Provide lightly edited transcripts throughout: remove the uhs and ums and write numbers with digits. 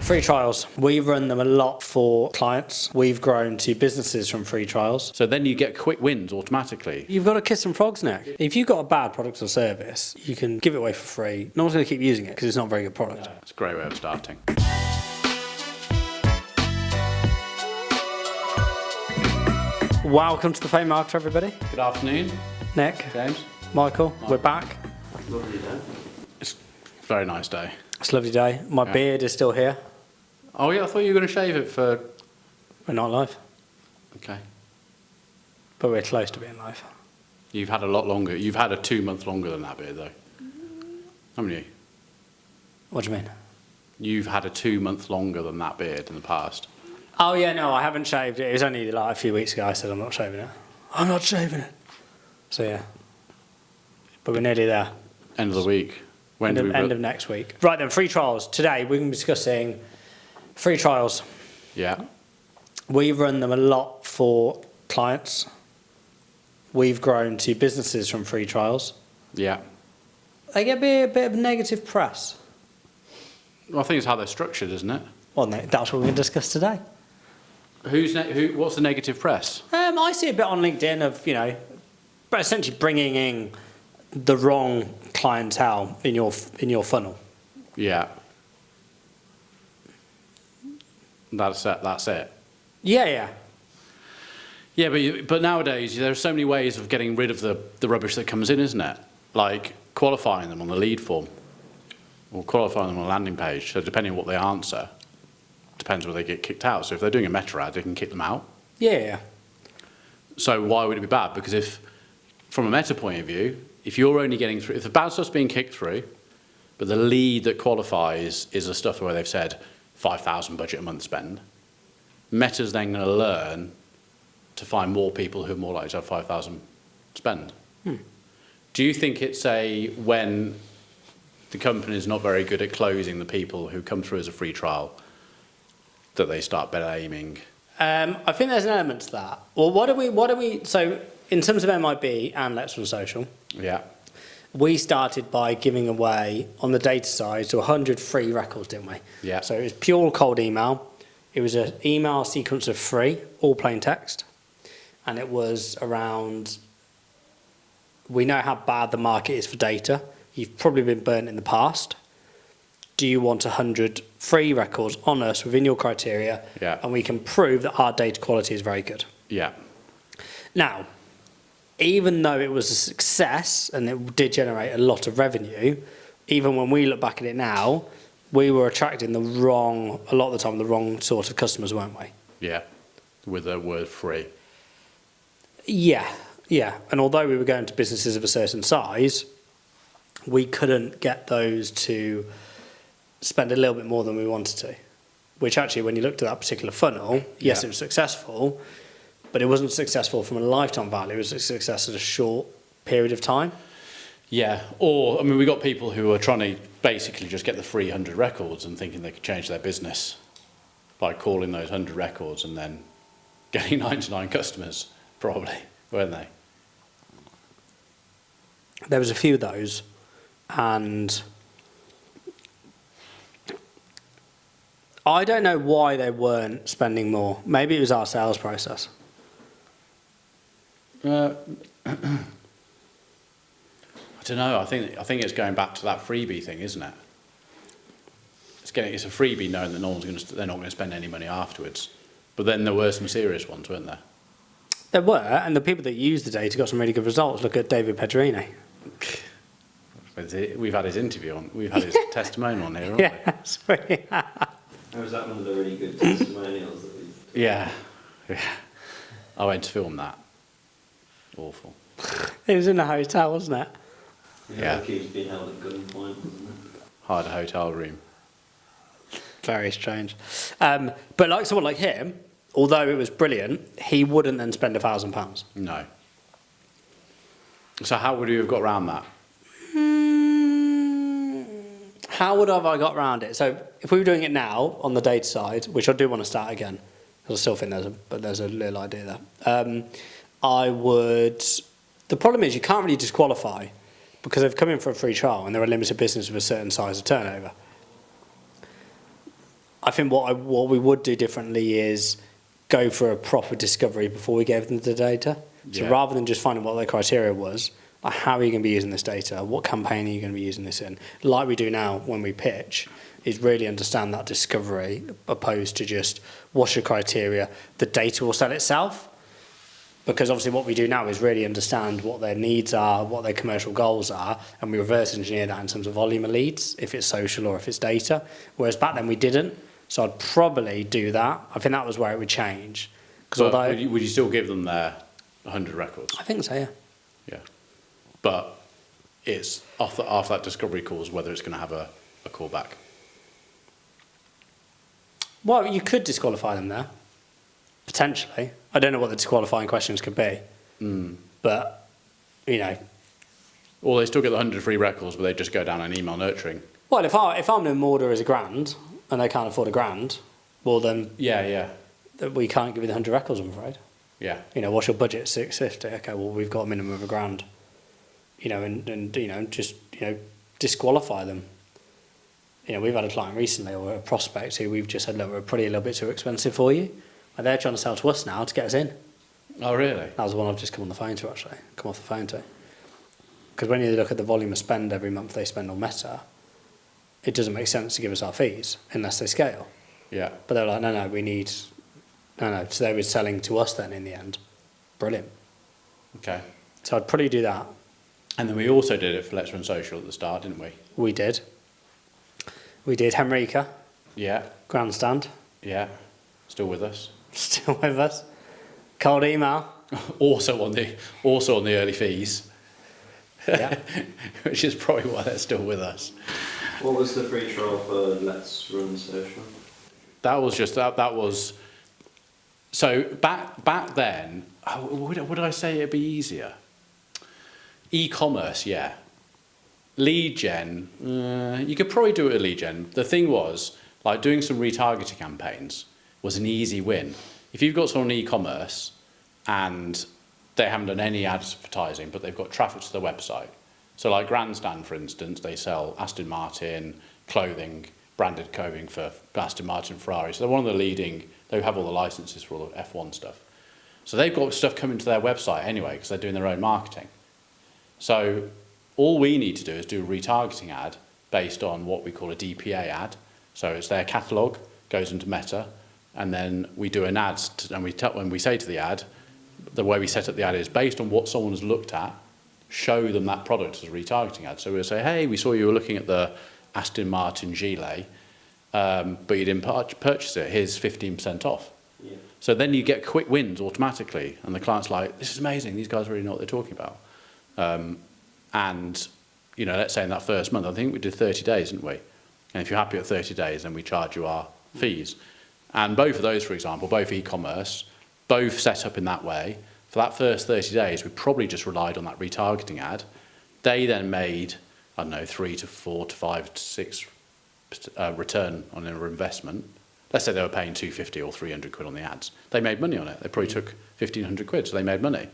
Free trials. We run them a lot for clients. We've grown to businesses from free trials. So then you get quick wins automatically. You've got to kiss some frogs, Nick. If you've got a bad product or service, you can give it away for free. No one's going to keep using it because it's not a very good product. It's a great way of starting. Welcome to the Fake Marketer, everybody. Good afternoon, Nick, James. Michael, we're back. Lovely day. It's a very nice day. It's a lovely day. My beard is still here. Oh yeah, I thought you were going to shave it for... We're not live, Okay. but we're close to being live. You've had a lot longer. You've had a 2 month longer than that beard though. Haven't you? What do you mean? You've had a 2 month longer than that beard in the past. Oh yeah, no, I haven't shaved it. It was only like a few weeks ago I said I'm not shaving it. I'm not shaving it. So yeah. But we're nearly there. End of the week. When End of next week. Right then, free trials. Today we're going to be discussing free trials. Yeah. We run them a lot for clients. We've grown to businesses from free trials. Yeah. They get a bit of negative press. Well, I think it's how they're structured, isn't it? Well, no, that's what we're going to discuss today. What's the negative press? I see a bit on LinkedIn of, but essentially bringing in the wrong clientele in your funnel. Yeah. That's it. Yeah. Yeah, but nowadays there are so many ways of getting rid of the rubbish that comes in, isn't it? Like qualifying them on the lead form or qualifying them on a landing page. So depending on what they answer, depends whether they get kicked out. So if they're doing a meta ad, they can kick them out. Yeah. So why would it be bad? Because if, from a meta point of view, if you're only getting through, if the bad stuff's being kicked through, but the lead that qualifies is the stuff where they've said 5,000 budget a month spend, Meta's then going to learn to find more people who are more likely to have 5,000 spend. Do you think it's when the company is not very good at closing the people who come through as a free trial that they start better aiming? I think there's an element to that. Well, so in terms of MIB and Let's Run Social, Yeah. we started by giving away, on the data side, to 100 free records, didn't we? Yeah. So it was pure cold email. It was an email sequence of free, all plain text. And it was around, we know how bad the market is for data. You've probably been burnt in the past. Do you want 100 free records on us within your criteria? Yeah. And we can prove that our data quality is very good. Yeah. Now, even though it was a success and it did generate a lot of revenue, even when we look back at it now, we were attracting a lot of the time, the wrong sort of customers, weren't we? Yeah. With the word free. Yeah. And although we were going to businesses of a certain size, we couldn't get those to spend a little bit more than we wanted to. Which actually, when you looked at that particular funnel, yes, it was successful, but it wasn't successful from a lifetime value. It was a success at a short period of time. Yeah, or, we got people who are trying to basically just get the free 100 records and thinking they could change their business by calling those 100 records and then getting 99 customers, probably, weren't they? There was a few of those, and I don't know why they weren't spending more. Maybe it was our sales process. I don't know. I think it's going back to that freebie thing, isn't it? It's a freebie knowing that they're not going to spend any money afterwards. But then there were some serious ones, weren't there? There were, and the people that used the data got some really good results. Look at David Pedrini. We've had his interview on. We've had his testimonial on here, haven't we? Yes. How was that one of the really good testimonials that we've... Yeah. I went to film that. Awful. It was in a hotel, wasn't it? Yeah. He was being held at gunpoint, wasn't it? Hired a hotel room. Very strange. But like someone like him, although it was brilliant, he wouldn't then spend £1,000. No. So how would you have got around that? How would have I got around it? So if we were doing it now on the data side, which I do want to start again, because I still think there's a little idea there. I would. The problem is you can't really disqualify because they've come in for a free trial and they're a limited business with a certain size of turnover. I think what we would do differently is go for a proper discovery before we gave them the data. So Yeah. rather than just finding what their criteria was, like how are you going to be using this data? What campaign are you going to be using this in? Like we do now when we pitch, is really understand that discovery opposed to just what's your criteria. The data will sell itself. Because obviously what we do now is really understand what their needs are, what their commercial goals are, and we reverse engineer that in terms of volume of leads, if it's social or if it's data. Whereas back then we didn't. So I'd probably do that. I think that was where it would change. Because But would you still give them their 100 records? I think so, yeah. Yeah. But it's after that discovery calls whether it's going to have a callback. Well, you could disqualify them there, potentially. I don't know what the disqualifying questions could be. But, you know. Or they still get the 100 free records, but they just go down an email nurturing. Well, if I'm doing order as £1,000 and they can't afford £1,000, well then Yeah. we can't give you the 100 records, I'm afraid. Yeah. You know, what's your budget? 650. Okay, well we've got a minimum of £1,000. You know, and you know, just disqualify them. You know, we've had a client recently or a prospect who we've just said, look, we're probably a little bit too expensive for you. And they're trying to sell to us now to get us in. Oh, really? That was the one I've just come off the phone to. Because when you look at the volume of spend every month they spend on Meta, it doesn't make sense to give us our fees unless they scale. Yeah. But they're like, no, we need... No. So they were selling to us then in the end. Brilliant. Okay. So I'd probably do that. And then we also did it for Let's Run Social at the start, didn't we? We did. Henrika, Yeah. Grandstand, Yeah. Still with us. still with us. Cold email. Also on the early fees, Yeah. which is probably why they're still with us. What was the free trial for Let's Run Social? That was just that was. So back then, would I say it'd be easier? E-commerce, yeah. Lead gen, you could probably do it with lead gen. The thing was, like doing some retargeting campaigns was an easy win. If you've got someone on e-commerce and they haven't done any advertising, but they've got traffic to their website. So like Grandstand, for instance, they sell Aston Martin clothing, branded clothing for Aston Martin, Ferrari. So they're one of the leading, they have all the licenses for all the F1 stuff. So they've got stuff coming to their website anyway because they're doing their own marketing. So all we need to do is do a retargeting ad based on what we call a DPA ad. So it's their catalogue, goes into Meta, and then we do an ad, and when we say to the ad, the way we set up the ad is based on what someone has looked at, show them that product as a retargeting ad. So we'll say, hey, we saw you were looking at the Aston Martin Gilet, but you didn't purchase it. Here's 15% off. Yeah. So then you get quick wins automatically, and the client's like, this is amazing. These guys really know what they're talking about. And, you know, let's say in that first month, I think we did 30 days, didn't we? And if you're happy at 30 days, then we charge you our fees. And both of those, for example, both e-commerce, both set up in that way. For that first 30 days, we probably just relied on that retargeting ad. They then made, I don't know, 3 to 4 to 5 to 6 return on their investment. Let's say they were paying 250 or 300 quid on the ads. They made money on it. They probably took 1,500 quid, so they made money.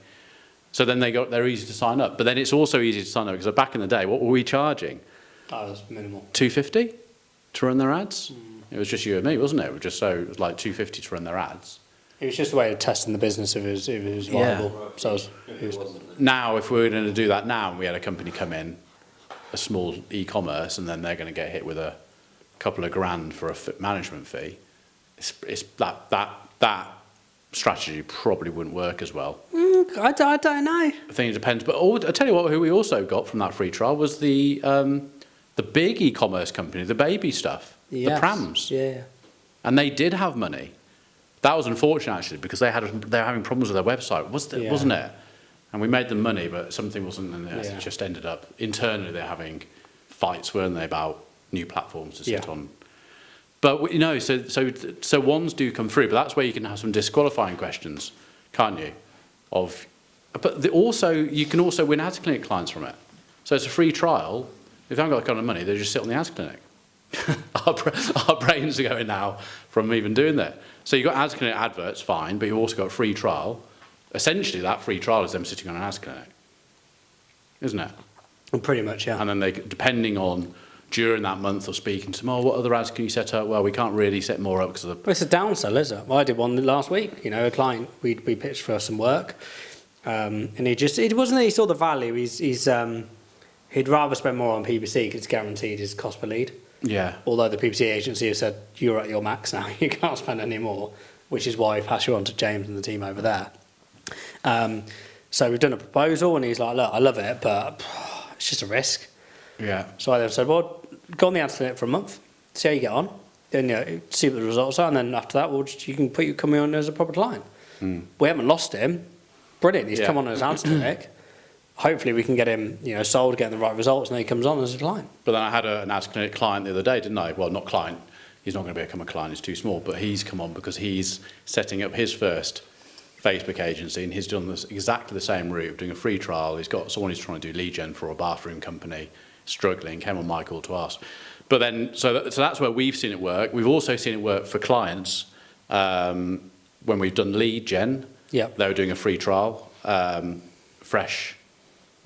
So then they're easy to sign up. But then it's also easy to sign up because back in the day, what were we charging? That was minimal. 250 to run their ads? It was just you and me, wasn't it? It was like 250 to run their ads. It was just a way of testing the business if it was viable. Right. So If it wasn't. Now, if we were going to do that now, and we had a company come in, a small e-commerce, and then they're going to get hit with a couple of grand for a management fee, it's that strategy probably wouldn't work as well. I don't know. I think it depends. But I tell you what, who we also got from that free trial was the big e-commerce company, the baby stuff, Yes. the prams, Yeah. and they did have money. That was unfortunate actually because they're having problems with their website, wasn't it? And we made them money, but something wasn't, and it just ended up internally they're having fights, weren't they, about new platforms to sit on. But you know, so ones do come through, but that's where you can have some disqualifying questions, can't you? You can also win ads clinic clients from it. So it's a free trial. If they haven't got that kind of money, they just sit on the ads clinic. Our brains are going now from even doing that. So you've got ads clinic adverts, fine, but you've also got a free trial. Essentially, that free trial is them sitting on an ads clinic, isn't it? Pretty much, yeah. And then depending on during that month of speaking to them, what other ads can you set up? Well, we can't really set more up because of the... Well, it's a downsell, isn't it? Well, I did one last week. A client, we pitched for some work, and it wasn't that he saw the value. He'd rather spend more on PPC because it's guaranteed his cost per lead. Yeah. Although the PPC agency have said, you're at your max now, you can't spend any more, which is why I pass you on to James and the team over there. So we've done a proposal, and he's like, look, I love it, but it's just a risk. Yeah. So I then said, well, go on the ad for a month, see how you get on, then see what the results are, and then after that, you can put you coming on as a proper client. We haven't lost him. Brilliant. He's come on as ad clinic. Hopefully we can get him, sold, getting the right results, and then he comes on as a client. But then I had an ad clinic client the other day, didn't I? Well, not client. He's not going to become a client. He's too small. But he's come on because he's setting up his first Facebook agency, and he's done this exactly the same route, doing a free trial. He's got someone who's trying to do lead gen for a bathroom company, struggling, came on Michael to us. But then, so that's where we've seen it work. We've also seen it work for clients when we've done lead gen. Yeah. They were doing a free trial, Fresh.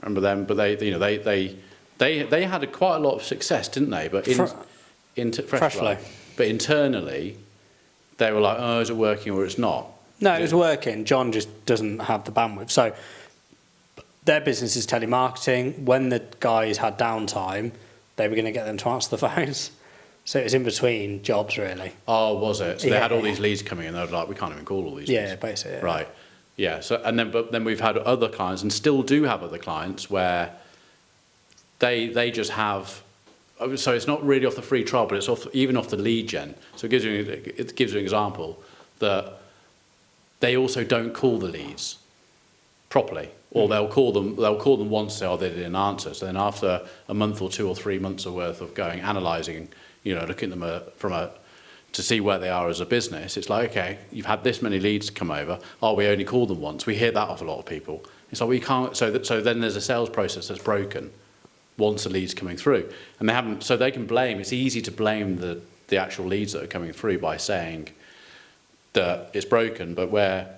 Remember them? But they had quite a lot of success, didn't they? But Fresh Flow. But internally, they were like, oh, is it working or it's not? No, it was working. John just doesn't have the bandwidth. So their business is telemarketing. When the guys had downtime, they were going to get them to answer the phones. So it was in between jobs, really. Oh, was it? So they had all these leads coming in. They were like, we can't even call all these leads. Yeah, basically. Yeah. Right. Yeah. So but then we've had other clients, and still do have other clients where they just have. So it's not really off the free trial, but it's even off the lead gen. So it gives you an example that they also don't call the leads properly, or they'll call them once and say, oh, they didn't answer. So then after a month or 2 or 3 months worth of going analysing, looking at them to see where they are as a business, it's like, okay, you've had this many leads come over. Oh, we only called them once. We hear that off a lot of people. It's like, we can't. So then there's a sales process that's broken once the lead's coming through, and they haven't. So they can blame. It's easy to blame the actual leads that are coming through by saying that it's broken, but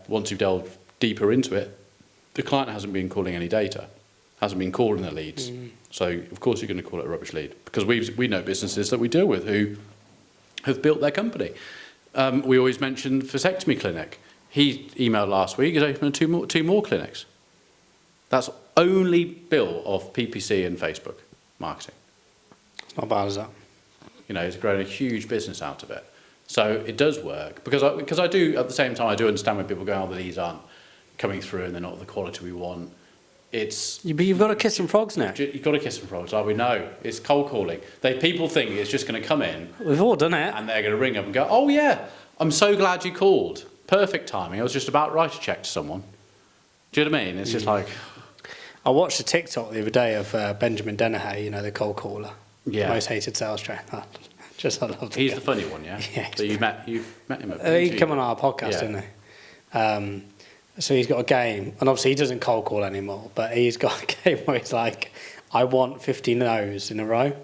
once you've delved deeper into it, the client hasn't been calling any data, hasn't been calling the leads. So of course you're going to call it a rubbish lead, because we know businesses that we deal with who have built their company. We always mention vasectomy clinic. He emailed last week. He's opened two more clinics. That's only built off PPC and Facebook marketing. It's not bad, is that? He's grown a huge business out of it. So it does work, because I do, at the same time, I do understand when people go, oh, the leads aren't coming through and they're not of the quality we want. But you've got to kiss some frogs now. You've got to kiss some frogs. We know. It's cold calling. People think it's just going to come in. We've all done it. And they're going to ring up and go, oh, yeah, I'm so glad you called. Perfect timing. I was just about to write a check to someone. Do you know what I mean? It's just like... I watched a TikTok the other day of Benjamin Dennehy, the cold caller. Yeah. Most hated sales trainer. I love He's the funny one, yeah? Yeah. So you've met him at he came on our podcast, didn't he? So he's got a game, and obviously he doesn't cold call anymore, but he's got a game where he's like, I want 50 no's in a row,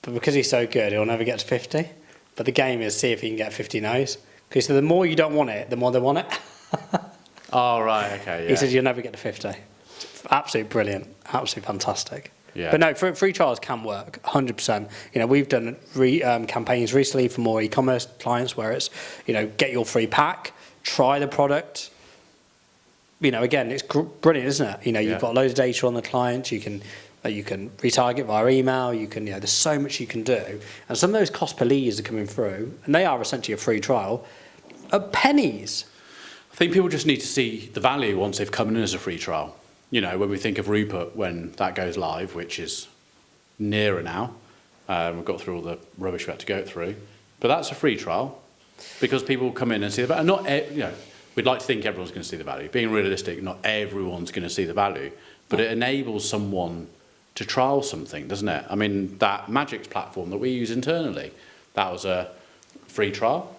but because he's so good, he'll never get to 50. But the game is see if he can get 50 no's. Because the more you don't want it, the more they want it. Oh, right, okay, yeah. He says you'll never get to 50. It's absolutely brilliant, absolutely fantastic. Yeah. But no, free trials can work, 100%. We've done campaigns recently for more e-commerce clients where it's, get your free pack, try the product. Again, it's brilliant, isn't it? You've got loads of data on the client. You can retarget via email. You can, there's so much you can do. And some of those cost per leads are coming through, and they are essentially a free trial, at pennies. I think people just need to see the value once they've come in as a free trial. When we think of Rupert, when that goes live, which is nearer now, we've got through all the rubbish we had to go through, but that's a free trial because people come in and see the value. Not, we'd like to think everyone's going to see the value. Being realistic, not everyone's going to see the value, but it enables someone to trial something, doesn't it? I mean, that Magix platform that we use internally, that was a free trial.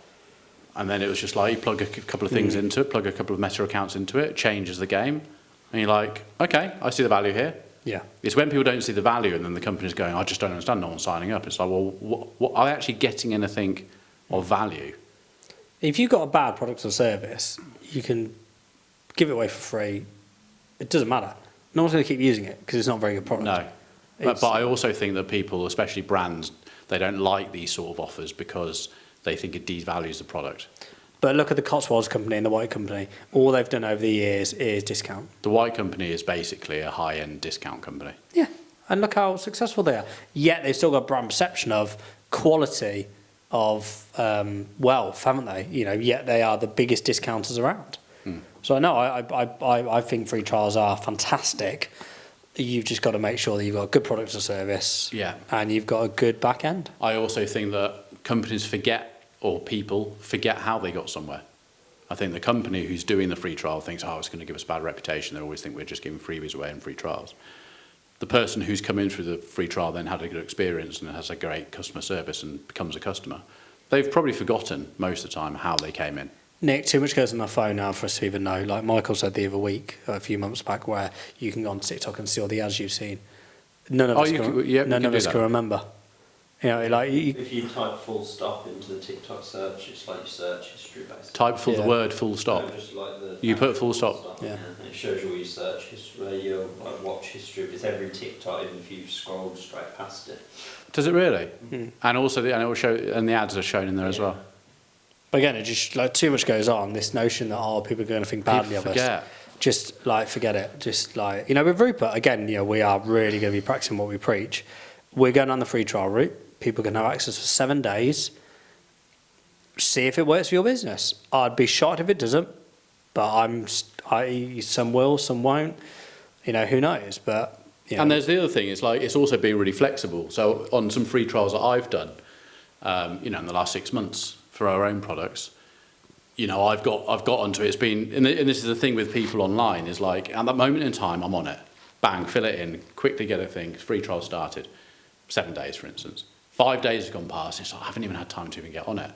And then it was just like you plug a couple of things into it, plug a couple of meta accounts into it, changes the game. And you're like, okay, I see the value here. Yeah. It's when people don't see the value and then the company's going, I just don't understand, no one's signing up. It's like, well, what are they actually getting anything of value? If you've got a bad product or service, you can give it away for free. It doesn't matter. No one's going to keep using it because it's not a very good product. No. But I also think that people, especially brands, they don't like these sort of offers because they think it devalues the product. But look at the Cotswolds company and the White company. All they've done over the years is discount. The White company is basically a high-end discount company. Yeah, and look how successful they are. Yet they've still got brand perception of quality, of wealth, haven't they? You know, yet they are the biggest discounters around. So no, I think free trials are fantastic. You've just got to make sure that you've got a good product or service, Yeah. and you've got a good back end. I also think that companies forget, or people forget how they got somewhere. I think the company who's doing the free trial thinks, oh, it's going to give us a bad reputation. They always think we're just giving freebies away and free trials. The person who's come in through the free trial then had a good experience and has a great customer service and becomes a customer. They've probably forgotten most of the time how they came in. Nick, too much goes on our phone now for us to even know. Like Michael said the other week, a few months back, where you can go on TikTok and see all the ads you've seen. None of us can remember. You know, like if you type full stop into the TikTok search, it's like your search history basically. Type the word full stop. No, just like You put full stop. Yeah. And it shows you all your search history, your like watch history. It's every TikTok, even if you've scrolled straight past it. Does it really? And also, and it will show, and the ads are shown in there as well. But again, it just like too much goes on. This notion that people are going to think badly of us. Just like forget it. Just like, you know, with Rupert again, you know, we are really going to be practicing what we preach. We're going on the free trial route. People can have access for 7 days. See if it works for your business. I'd be shocked if it doesn't, but some will, some won't. You know, who knows? But you know. And there's the other thing. It's like it's also being really flexible. So on some free trials that I've done, you know, in the last 6 months for our own products, you know, I've got onto it. It's been, and this is the thing with people online, is like at that moment in time, I'm on it. Bang, fill it in, quickly get a thing. Free trial started. 7 days, for instance. 5 days has gone past. It's like, I haven't even had time to even get on it.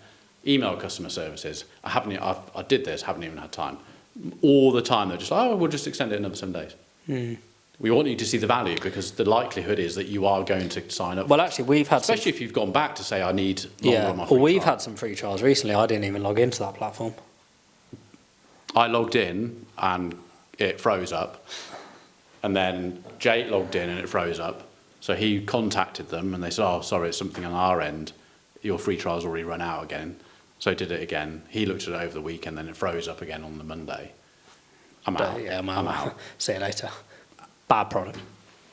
Email customer services. I did this. Haven't even had time. All the time they're just like, oh, we'll just extend it another 7 days. We want you to see the value because the likelihood is that you are going to sign up. Well, actually, we've had especially if you've gone back to say I need longer on my free well, we've trial. had some free trials recently. I didn't even log into that platform. I logged in and it froze up, and then Jake logged in and it froze up. So he contacted them and they said, oh, sorry, it's something on our end. Your free trial's already run out again. So he did it again. He looked at it over the weekend, then it froze up again on the Monday. I'm out. Yeah, I'm out. See you later. Bad product.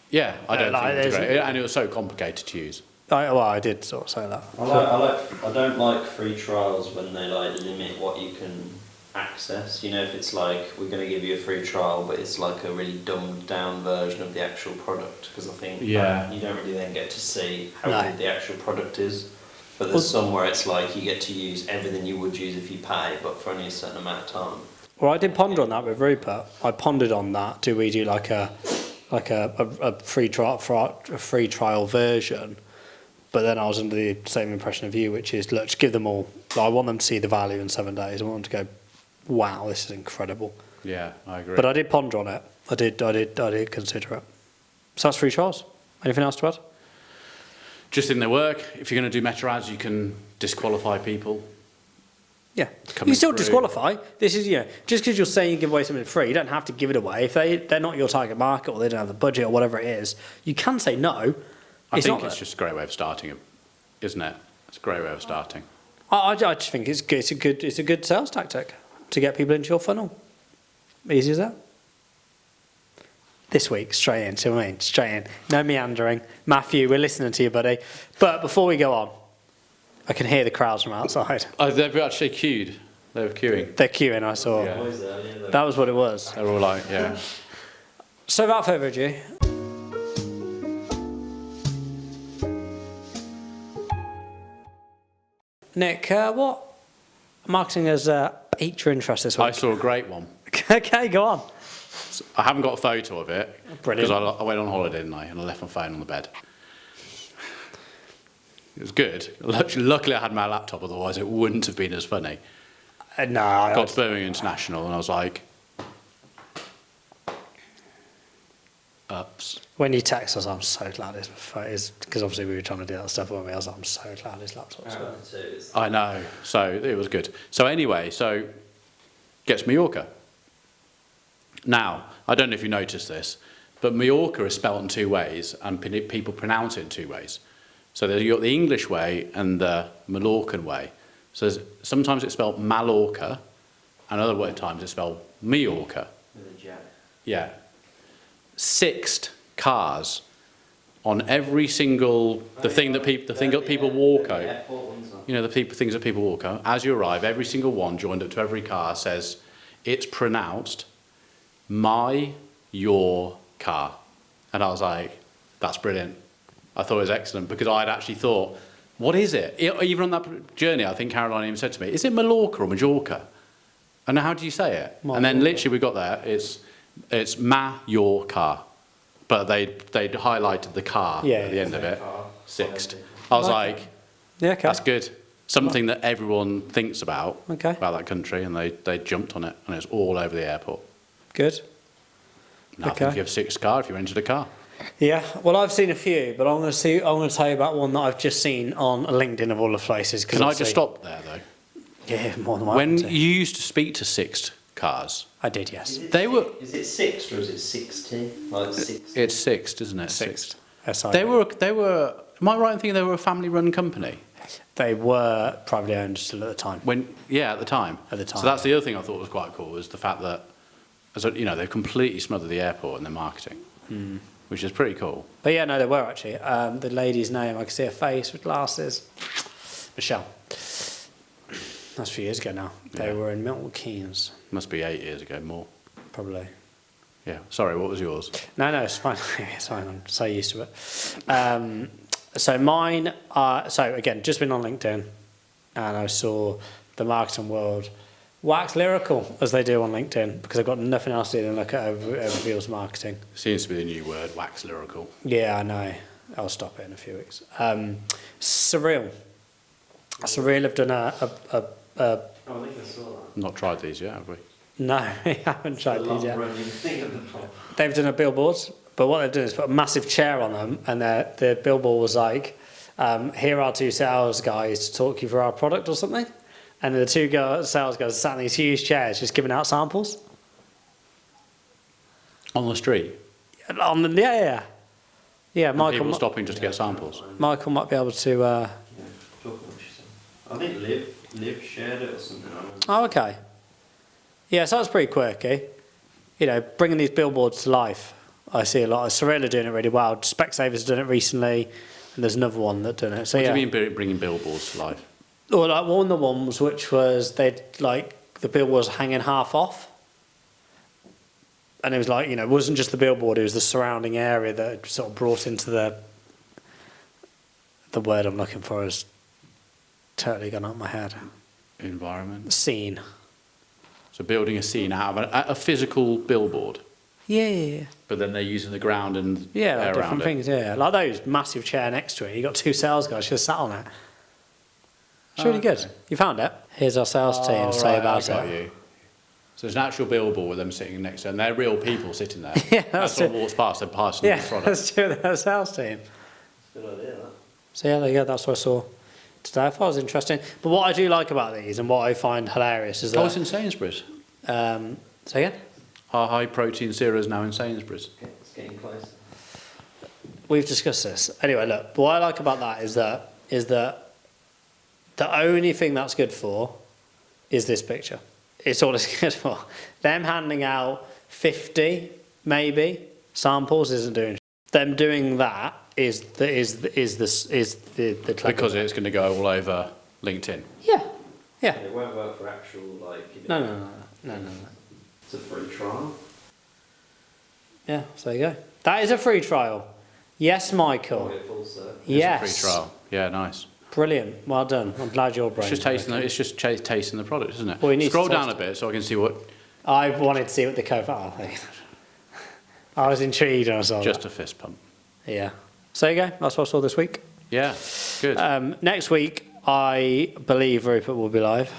Yeah, I don't like, think it's great. And it was so complicated to use. I did sort of say that. I don't like free trials when they like limit what you can access. You know, if it's like we're going to give you a free trial, but it's like a really dumbed down version of the actual product, because I think you don't really then get to see how good the actual product is. But there's somewhere it's like you get to use everything you would use if you pay, but for only a certain amount of time. Well, I did ponder on that with Rupert. I pondered on that. Do we do like a free trial version? But then I was under the same impression of you, which is, look, just give them all. I want them to see the value in 7 days. I want them to go, wow, this is incredible. Yeah, I agree. But I did ponder on it. I did consider it. So that's free trials. Anything else to add? Just in their work. If you're going to do meta ads, you can disqualify people. Yeah, you still disqualify. This is, you know, just because you're saying you give away something free, you don't have to give it away. If they're not your target market or they don't have the budget or whatever it is, you can say no. I think it's just a great way of starting, isn't it? It's a great way of starting. I just think it's a good sales tactic to get people into your funnel. Easy as that. This week, straight in. See what I mean? Straight in. No meandering. Matthew, we're listening to you, buddy. But before we go on, I can hear the crowds from outside. Oh, they've actually queued. They were queuing. They're queuing, I saw. Yeah. That was what it was. They're all like, yeah. So without further ado, Nick, what marketing has piqued your interest this week? I saw a great one. Okay, go on. I haven't got a photo of it. Brilliant. Because I went on holiday, didn't I? And I left my phone on the bed. It was good. Luckily I had my laptop, otherwise it wouldn't have been as funny. No. Got to Birmingham International and I was like, ups. When you text us, I'm so glad it's because obviously we were trying to do that stuff when I was like, I'm so glad his laptop's I know. So it was good. So anyway, gets Mallorca. Now, I don't know if you noticed this, But Mallorca is spelt in two ways, and people pronounce it in two ways. So you've got the English way and the Mallorcan way. So sometimes it's spelled Mallorca, and other times it's spelled Mallorca. With a jack. Yeah. 6 cars on every single thing that people walk over. You know, things that people walk over. As you arrive, every single one joined up to every car says it's pronounced your car. And I was like, that's brilliant. I thought it was excellent because I'd actually thought, what is it? Even on that journey, I think Caroline even said to me, is it Mallorca or Majorca? And how do you say it? Mallorca. And then literally we got there, it's your car. But they'd highlighted the car at the end of it, 6th. I was like, yeah, okay. that's good. Something that everyone thinks about Okay. that country, and they jumped on it, and it's all over the airport. Good. Now I think you have 6 car if you rented a car. Yeah, well, I've seen a few, but I'm going to tell you about one that I've just seen on LinkedIn of all the places. Can I just stop there though? Yeah, more than When welcome to. you used to speak to 6 cars, I did, yes. Is it They were- Is it 6th or is it 60? Like 60? it's 6, isn't it? Sixth. They were. Am I right in thinking they were a family-run company? They were privately owned still at the time. At the time. At the time. So that's the other thing I thought was quite cool was the fact that, they've completely smothered the airport in their marketing, which is pretty cool. But yeah, no, they were actually. The lady's name, I can see her face with glasses. Michelle. That's a few years ago now. They Yeah. were in Milton Keynes, Must be 8 years ago, more. probably. Yeah. Sorry, what was yours? No, it's fine. It's fine. I'm so used to it. So mine are, so again, just been on LinkedIn and I saw the marketing world wax lyrical as they do on LinkedIn because I've got nothing else to do than look at overviews marketing. Seems to be the new word, wax lyrical. Yeah, I know. I'll stop it in a few weeks. Surreal. Surreal have done a Oh, I think I saw that. Not tried these yet, have we? no, we haven't tried The these yet. long-running thing at the top. They've done a billboard, but what they've done is put a massive chair on them, and the billboard was like, here are 2 sales guys to talk you through our product or something. And the 2 sales guys sat in these huge chairs just giving out samples. On the street? Yeah, And Michael, people stopping just to get samples? Michael might be able to... Yeah, talk about what she said. I think Liv shared it or something. I remember. Oh, okay. Yeah, so that's pretty quirky. You know, bringing these billboards to life. I see a lot of Surreal are doing it really well. Specsavers have done it recently, and there's another one that done it. So What yeah. do you mean bringing billboards to life? Or like one of the ones which was they'd like the billboard was hanging half off, and it was like it wasn't just the billboard; it was the surrounding area that sort of brought into the word I'm looking for is totally gone out of my head. Environment. Scene. So building a scene out of a physical billboard, Yeah. but then they're using the ground and Yeah, air like around different it. things. Yeah, like those massive chair next to it. You got 2 sales guys just sat on it. It's really good. You found it. Here's our sales team. Say right, about I got it. you. So there's an actual billboard with them sitting next to it, and they're real people sitting there. Yeah, That's that's what it. walks past, they're passing Yeah, the product. let's do that sales team. Good idea, that. So yeah, there you go. That's what I saw today. I thought it was interesting. But what I do like about these and what I find hilarious is Oh, it's that. in Sainsbury's. Say again? Our high protein cereal is now in Sainsbury's. Okay, it's getting closer. We've discussed this. Anyway, look. What I like about that is that the only thing that's good for is this picture. It's all it's good for. Them handing out 50 maybe samples isn't doing. Them doing that is the clever Because one. it's going to go all over LinkedIn. Yeah. Yeah. It won't work for actual, like... No. It's a free trial. Yeah, so there you go. That is a free trial. Yes, I'll Michael. get full circle. Yes. It's a free trial. Yeah, nice. Brilliant. Well done. I'm glad your brain. It's just tasting the product, isn't it? Well, you need to Scroll down taste a bit so I can see what. I wanted to see what the co I was intrigued when I saw Just that. a fist pump. Yeah. So there you go. That's what I saw this week. Yeah, good. Next week, I believe Rupert will be live.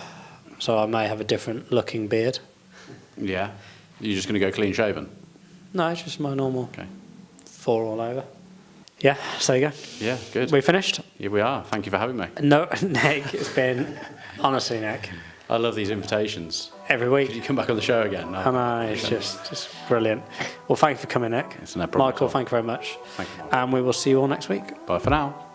So I may have a different looking beard. Yeah, you're just going to go clean shaven. No, it's just my normal Okay. 4 all over. Yeah, so there you go. Yeah, good. We finished? Here we are. Thank you for having me. No, Nick, it's been, honestly, Nick, I love these invitations. every Could you week. come back on the show again? No. I know, it's just brilliant. Well, thank you for coming, Nick. It's no problem at Michael, all. thank you very much. Thank you. And we will see you all next week. Bye for now.